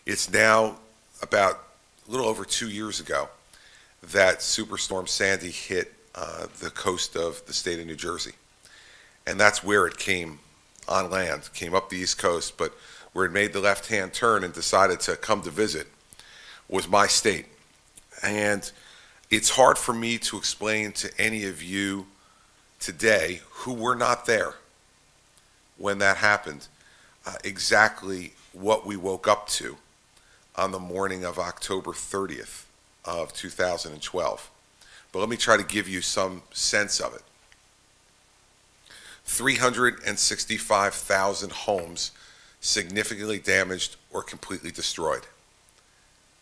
It's now about a little over 2 years ago that Superstorm Sandy hit the coast of the state of New Jersey. And that's where it came on land, came up the East Coast, but where it made the left-hand turn and decided to come to visit was my state. And it's hard for me to explain to any of you today who were not there when that happened, exactly what we woke up to on the morning of October 30th of 2012. But let me try to give you some sense of it. 365,000 homes significantly damaged or completely destroyed.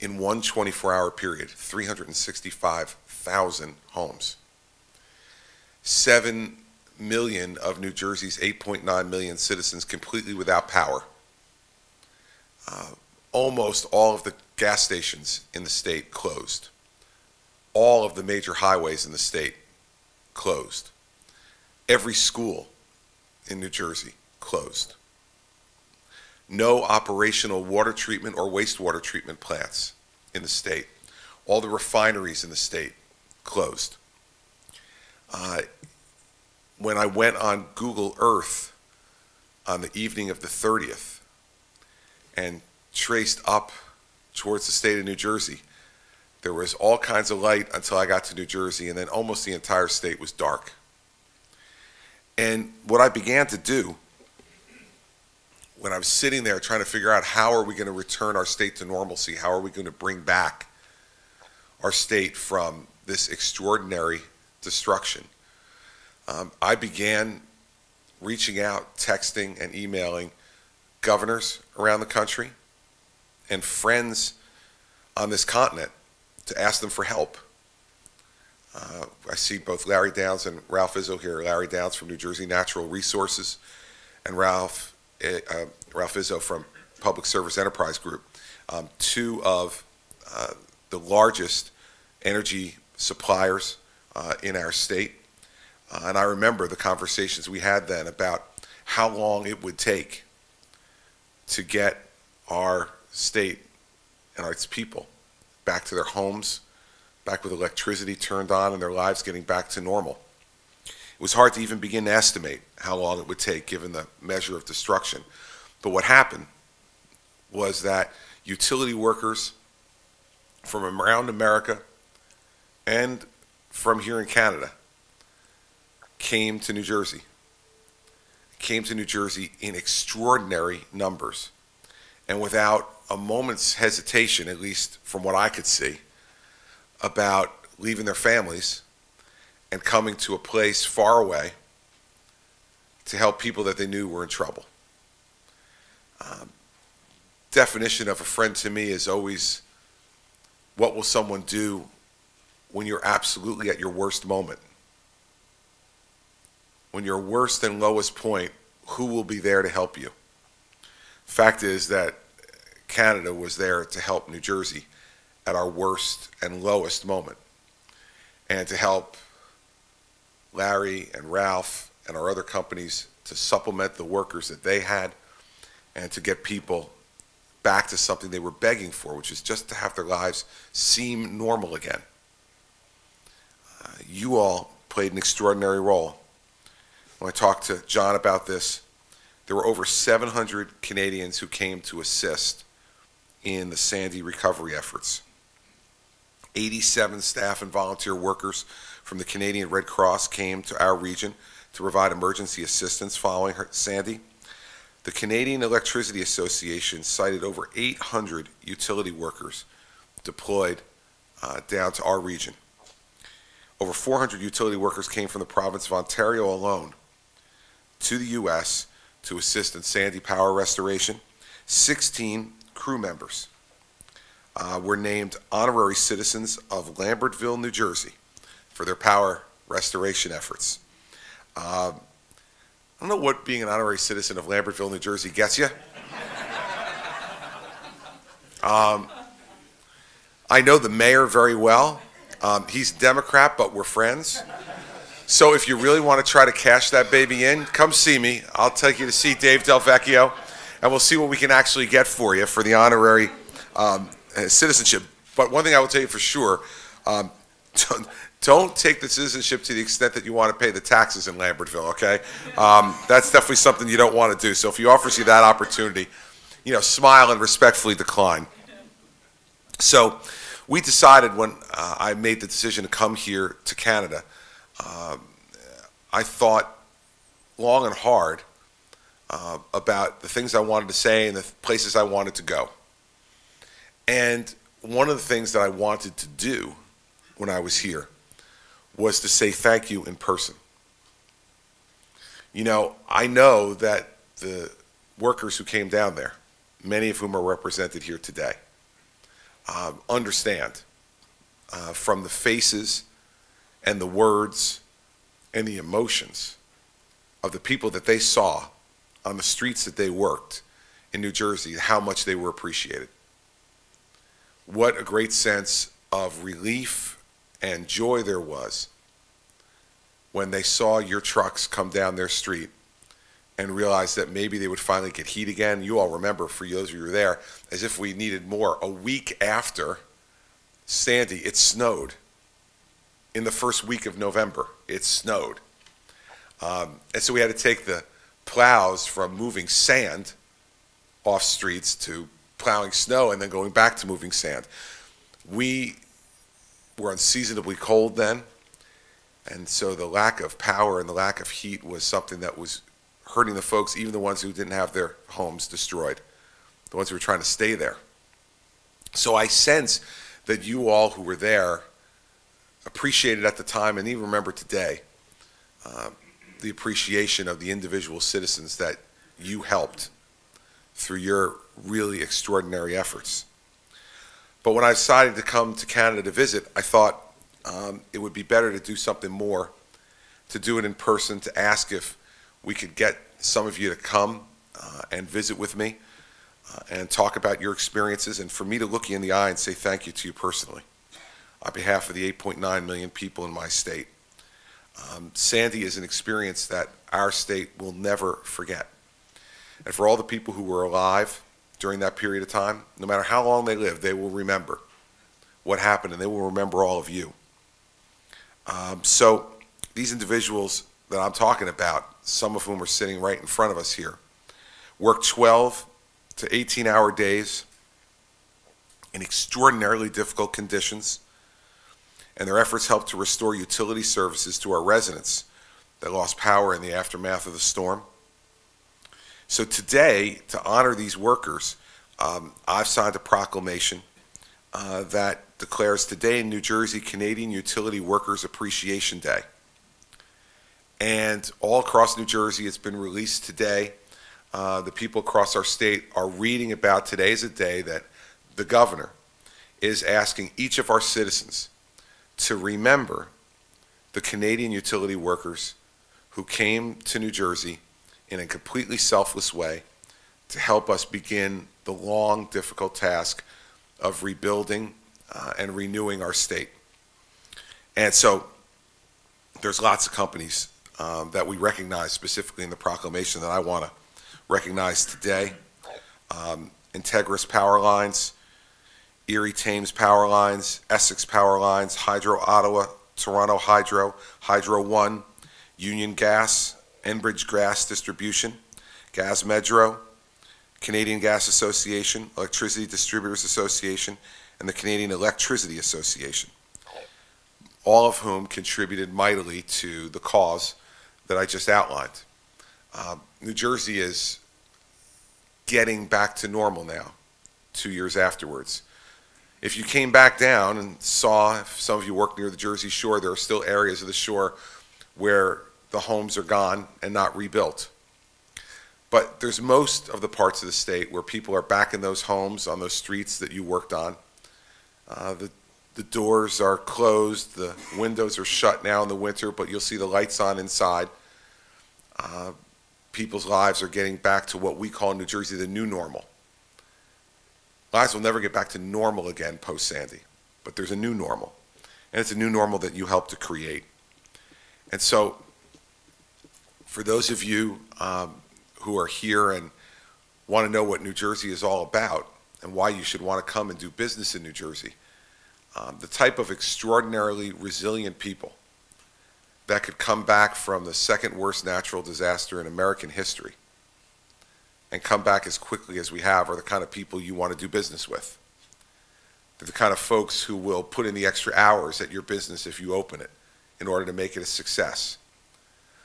In one 24-hour period, 365,000 homes. 7 million of New Jersey's 8.9 million citizens completely without power. Almost all of the gas stations in the state closed. All of the major highways in the state closed. Every school in New Jersey closed. No operational water treatment or wastewater treatment plants in the state. All the refineries in the state closed. When I went on Google Earth on the evening of the 30th and traced up towards the state of New Jersey, there was all kinds of light until I got to New Jersey, and then almost the entire state was dark. And what I began to do when I was sitting there trying to figure out how are we going to return our state to normalcy, how are we going to bring back our state from this extraordinary destruction, I began reaching out, texting and emailing governors around the country and friends on this continent to ask them for help. I see both Larry Downs and Ralph Izzo here. Larry Downs from New Jersey Natural Resources and Ralph Izzo from Public Service Enterprise Group, two of the largest energy suppliers in our state. And I remember the conversations we had then about how long it would take to get our state and its people back to their homes, back with electricity turned on and their lives getting back to normal. It was hard to even begin to estimate how long it would take given the measure of destruction. But what happened was that utility workers from around America and from here in Canada came to New Jersey in extraordinary numbers, and without a moment's hesitation, at least from what I could see, about leaving their families and coming to a place far away to help people that they knew were in trouble. Definition of a friend to me is always, what will someone do when you're absolutely at your worst moment? When you're worst and lowest point, who will be there to help you? Fact is that Canada was there to help New Jersey at our worst and lowest moment, and to help Larry and Ralph and our other companies to supplement the workers that they had and to get people back to something they were begging for, which is just to have their lives seem normal again. You all played an extraordinary role. When I talked to John about this, there were over 700 Canadians who came to assist in the Sandy recovery efforts. 87 staff and volunteer workers from the Canadian Red Cross came to our region to provide emergency assistance following Sandy. The Canadian Electricity Association cited over 800 utility workers deployed down to our region. Over 400 utility workers came from the province of Ontario alone to the U.S. to assist in Sandy power restoration. 16 crew members were named honorary citizens of Lambertville, New Jersey for their power restoration efforts. I don't know what being an honorary citizen of Lambertville, New Jersey gets you. I know the mayor very well. He's a Democrat, but we're friends. So if you really want to try to cash that baby in, come see me. I'll take you to see Dave Del Vecchio, and we'll see what we can actually get for you for the honorary citizenship. But one thing I will tell you for sure, um, don't take the citizenship to the extent that you want to pay the taxes in Lambertville, okay? That's definitely something you don't want to do. So if he offers you that opportunity, smile and respectfully decline. So we decided when I made the decision to come here to Canada, I thought long and hard about the things I wanted to say and the places I wanted to go. And one of the things that I wanted to do when I was here was to say thank you in person. I know that the workers who came down there, many of whom are represented here today, understand from the faces and the words and the emotions of the people that they saw on the streets that they worked in New Jersey, how much they were appreciated. What a great sense of relief and joy there was when they saw your trucks come down their street and realized that maybe they would finally get heat again. You all remember, for those of you who were there, as if we needed more. A week after Sandy, it snowed. In the first week of November, it snowed. And so we had to take the plows from moving sand off streets to plowing snow and then going back to moving sand. We were unseasonably cold then, and so the lack of power and the lack of heat was something that was hurting the folks, even the ones who didn't have their homes destroyed, the ones who were trying to stay there. So I sense that you all who were there appreciated at the time and even remember today the appreciation of the individual citizens that you helped through your really extraordinary efforts. But when I decided to come to Canada to visit, I thought it would be better to do something more, to do it in person, to ask if we could get some of you to come and visit with me and talk about your experiences, and for me to look you in the eye and say thank you to you personally on behalf of the 8.9 million people in my state. Sandy is an experience that our state will never forget. And for all the people who were alive during that period of time, no matter how long they live, they will remember what happened, and they will remember all of you. So these individuals that I'm talking about, some of whom are sitting right in front of us here, worked 12 to 18-hour days in extraordinarily difficult conditions, and their efforts helped to restore utility services to our residents that lost power in the aftermath of the storm. So today, to honor these workers, I've signed a proclamation that declares today in New Jersey Canadian Utility Workers Appreciation Day. And all across New Jersey, it's been released today. The people across our state are reading about today as a day that the governor is asking each of our citizens to remember the Canadian utility workers who came to New Jersey in a completely selfless way to help us begin the long, difficult task of rebuilding and renewing our state. And so there's lots of companies that we recognize specifically in the proclamation that I want to recognize today. Integris Power Lines, Erie Thames Power Lines, Essex Power Lines, Hydro Ottawa, Toronto Hydro, Hydro One, Union Gas, Enbridge Gas Distribution, Gas Metro, Canadian Gas Association, Electricity Distributors Association, and the Canadian Electricity Association, all of whom contributed mightily to the cause that I just outlined. New Jersey is getting back to normal now, 2 years afterwards. If you came back down and saw, if some of you work near the Jersey Shore, there are still areas of the shore where the homes are gone and not rebuilt. But there's most of the parts of the state where people are back in those homes on those streets that you worked on. The doors are closed, the windows are shut now in the winter, but you'll see the lights on inside. People's lives are getting back to what we call in New Jersey the new normal. Lives will never get back to normal again post-Sandy, but there's a new normal. And it's a new normal that you helped to create. And so for those of you who are here and want to know what New Jersey is all about, and why you should want to come and do business in New Jersey. The type of extraordinarily resilient people that could come back from the second worst natural disaster in American history and come back as quickly as we have are the kind of people you want to do business with. They're the kind of folks who will put in the extra hours at your business if you open it in order to make it a success.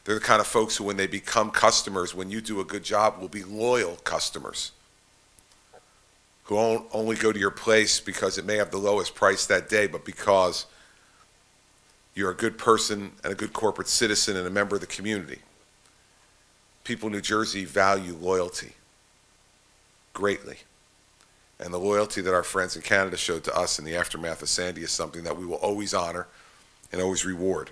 They're the kind of folks who, when they become customers, when you do a good job, will be loyal customers who won't only go to your place because it may have the lowest price that day, but because you're a good person and a good corporate citizen and a member of the community. People in New Jersey value loyalty greatly. And the loyalty that our friends in Canada showed to us in the aftermath of Sandy is something that we will always honor and always reward.